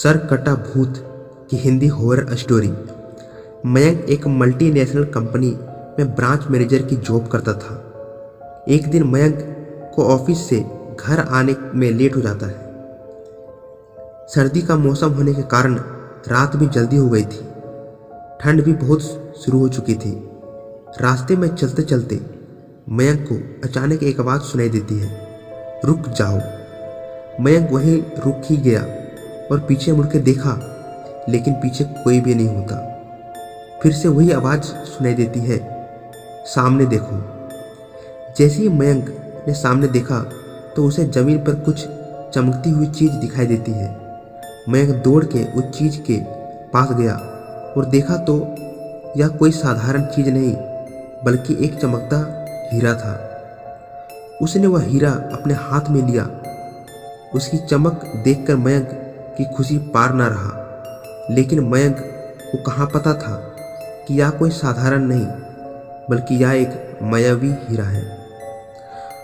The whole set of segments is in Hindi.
सर कटा भूत की हिंदी हॉरर स्टोरी। मयंक एक मल्टीनेशनल कंपनी में ब्रांच मैनेजर की जॉब करता था। एक दिन मयंक को ऑफिस से घर आने में लेट हो जाता है। सर्दी का मौसम होने के कारण रात भी जल्दी हो गई थी। ठंड भी बहुत शुरू हो चुकी थी। रास्ते में चलते चलते मयंक को अचानक एक आवाज़ सुनाई देती है, रुक जाओ। मयंक वहीं रुक ही गया और पीछे मुड़ के देखा, लेकिन पीछे कोई भी नहीं होता। फिर से वही आवाज़ सुनाई देती है, सामने देखो। जैसे ही मयंक ने सामने देखा तो उसे जमीन पर कुछ चमकती हुई चीज़ दिखाई देती है। मयंक दौड़ के उस चीज़ के पास गया और देखा तो यह कोई साधारण चीज़ नहीं बल्कि एक चमकता हीरा था। उसने वह हीरा अपने हाथ में लिया। उसकी चमक देखकर मयंक की खुशी पार न रहा, लेकिन मयंक को कहाँ पता था कि यह कोई साधारण नहीं बल्कि यह एक मायावी हीरा है।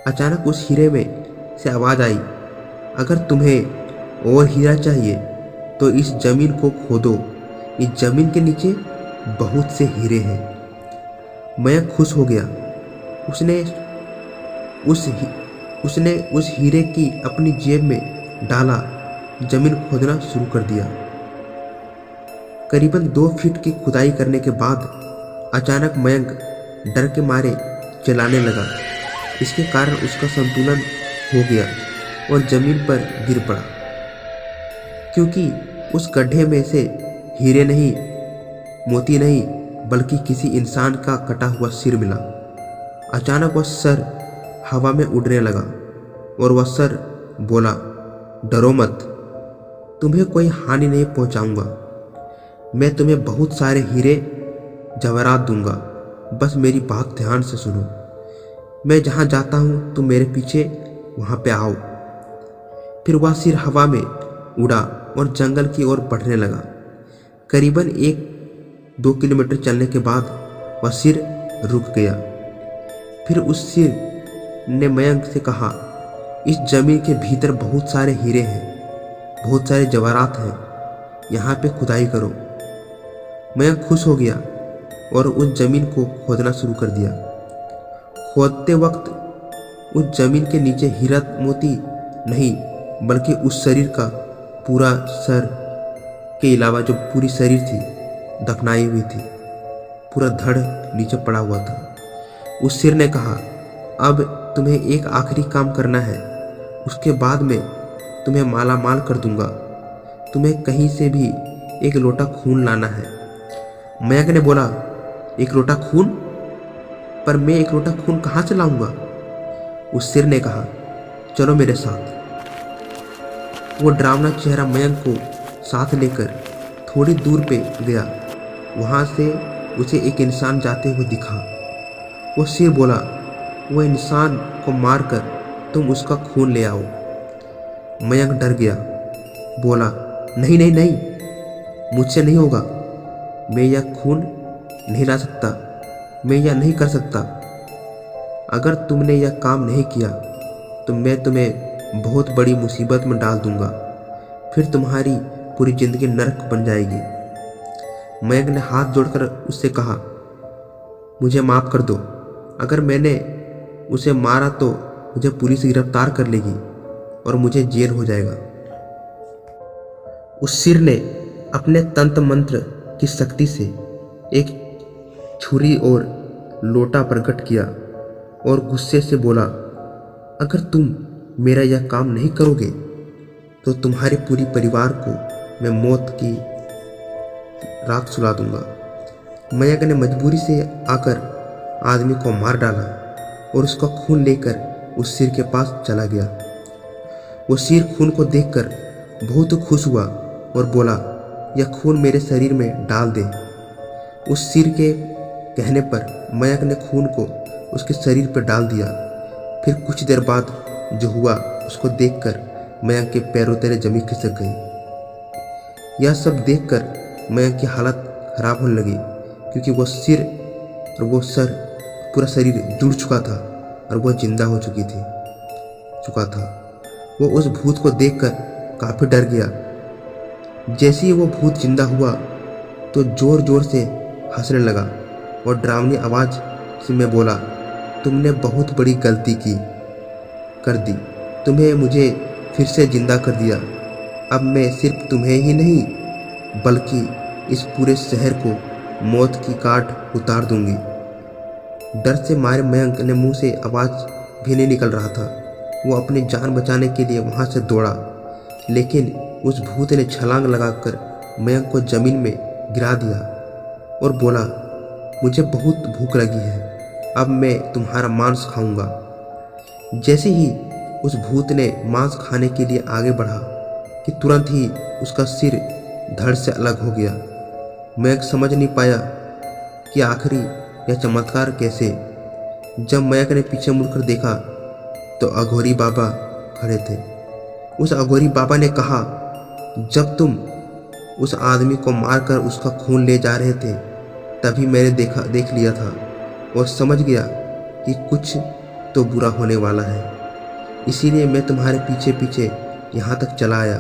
अचानक उस हीरे में से आवाज़ आई, अगर तुम्हें और हीरा चाहिए तो इस जमीन को खोदो, इस जमीन के नीचे बहुत से हीरे हैं। मयंक खुश हो गया। उसने उस हीरे की अपनी जेब में डाला, जमीन खोदना शुरू कर दिया। करीबन 2 फीट की खुदाई करने के बाद अचानक मयंक डर के मारे चिल्लाने लगा। इसके कारण उसका संतुलन हो गया और जमीन पर गिर पड़ा, क्योंकि उस गड्ढे में से हीरे नहीं, मोती नहीं, बल्कि किसी इंसान का कटा हुआ सिर मिला। अचानक वह सर हवा में उड़ने लगा और वह सर बोला, डरो मत, तुम्हें कोई हानि नहीं पहुंचाऊंगा। मैं तुम्हें बहुत सारे हीरे जवाहरात दूंगा, बस मेरी बात ध्यान से सुनो। मैं जहां जाता हूं तुम मेरे पीछे वहां पे आओ। फिर वह सिर हवा में उड़ा और जंगल की ओर बढ़ने लगा। करीबन 1-2 किलोमीटर चलने के बाद वह सिर रुक गया। फिर उस सिर ने मयंक से कहा, इस जमीन के भीतर बहुत सारे हीरे हैं, बहुत सारे जवाहरात हैं, यहाँ पे खुदाई करो। मयंक खुश हो गया और उस जमीन को खोदना शुरू कर दिया। खोदते वक्त उस जमीन के नीचे हीरा मोती नहीं बल्कि उस शरीर का पूरा सर के अलावा जो पूरी शरीर थी दफनाई हुई थी, पूरा धड़ नीचे पड़ा हुआ था। उस सिर ने कहा, अब तुम्हें एक आखिरी काम करना है, उसके बाद मैं तुम्हें माला माल कर दूंगा। तुम्हें कहीं से भी एक लोटा खून लाना है। मयंक ने बोला, एक लोटा खून? पर मैं एक लोटा खून कहाँ से लाऊंगा? उस सिर ने कहा, चलो मेरे साथ। वो डरावना चेहरा मयंक को साथ लेकर थोड़ी दूर पे गया। वहाँ से उसे एक इंसान जाते हुए दिखा। वो सिर बोला, वो इंसान को मारकर तुम उसका खून ले आओ। मयंक डर गया, बोला, नहीं नहीं नहीं, मुझसे नहीं होगा। मैं यह खून नहीं ला सकता, मैं यह नहीं कर सकता। अगर तुमने यह काम नहीं किया तो मैं तुम्हें बहुत बड़ी मुसीबत में डाल दूंगा, फिर तुम्हारी पूरी जिंदगी नरक बन जाएगी। मयंक ने हाथ जोड़कर उससे कहा, मुझे माफ़ कर दो। अगर मैंने उसे मारा तो मुझे पुलिस गिरफ्तार कर लेगी और मुझे जेल हो जाएगा। उस सिर ने अपने तंत्र मंत्र की शक्ति से एक छुरी और लोटा प्रकट किया और गुस्से से बोला, अगर तुम मेरा यह काम नहीं करोगे तो तुम्हारे पूरी परिवार को मैं मौत की रात सुला दूंगा। मयंक ने मजबूरी से आकर आदमी को मार डाला और उसका खून लेकर उस सिर के पास चला गया। वो सिर खून को देखकर बहुत खुश हुआ और बोला, यह खून मेरे शरीर में डाल दे। उस सिर के कहने पर मयंक ने खून को उसके शरीर पर डाल दिया। फिर कुछ देर बाद जो हुआ उसको देखकर मयंक के पैरों तले जमीन खिसक गई। यह सब देखकर मयंक की हालत खराब होने लगी, क्योंकि वो सिर और वो सर पूरा शरीर जुड़ चुका था और वह जिंदा हो चुका था। वो उस भूत को देखकर काफ़ी डर गया। जैसे ही वो भूत जिंदा हुआ तो जोर जोर से हंसने लगा और डरावनी आवाज़ से मैं बोला, तुमने बहुत बड़ी गलती कर दी। तुम्हें मुझे फिर से जिंदा कर दिया। अब मैं सिर्फ तुम्हें ही नहीं बल्कि इस पूरे शहर को मौत की काट उतार दूंगी। डर से मारे मयंक ने मुंह से आवाज़ भी नहीं निकल रहा था। वो अपनी जान बचाने के लिए वहाँ से दौड़ा, लेकिन उस भूत ने छलांग लगाकर मयंक को ज़मीन में गिरा दिया और बोला, मुझे बहुत भूख लगी है, अब मैं तुम्हारा मांस खाऊंगा। जैसे ही उस भूत ने मांस खाने के लिए आगे बढ़ा कि तुरंत ही उसका सिर धड़ से अलग हो गया। मयंक समझ नहीं पाया कि आखिरी यह चमत्कार कैसे। जब मयंक ने पीछे मुड़कर देखा तो अघोरी बाबा खड़े थे। उस अघोरी बाबा ने कहा, जब तुम उस आदमी को मारकर उसका खून ले जा रहे थे तभी मैंने देख लिया था और समझ गया कि कुछ तो बुरा होने वाला है। इसीलिए मैं तुम्हारे पीछे पीछे यहाँ तक चला आया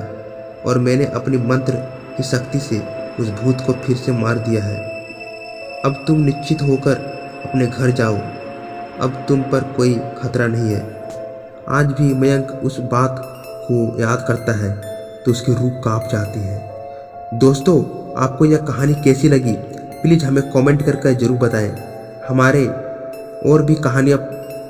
और मैंने अपनी मंत्र की शक्ति से उस भूत को फिर से मार दिया है। अब तुम निश्चित होकर अपने घर जाओ, अब तुम पर कोई खतरा नहीं है। आज भी मयंक उस बात को याद करता है तो उसकी रूह कांप जाती है। दोस्तों, आपको यह कहानी कैसी लगी प्लीज़ हमें कमेंट करके ज़रूर बताएं। हमारे और भी कहानियाँ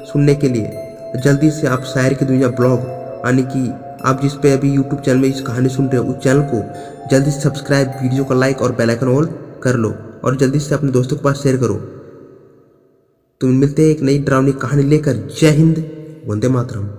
सुनने के लिए जल्दी से आप शायर की दुनिया ब्लॉग, यानी कि आप जिस पे अभी यूट्यूब चैनल में इस कहानी सुन रहे हो उस चैनल को जल्दी से सब्सक्राइब, वीडियो को लाइक और बेल आइकन ऑल कर लो और जल्दी से अपने दोस्तों के पास शेयर करो। तो मिलते हैं एक नई डरावनी कहानी लेकर। जय हिंद, वंदे मातरम।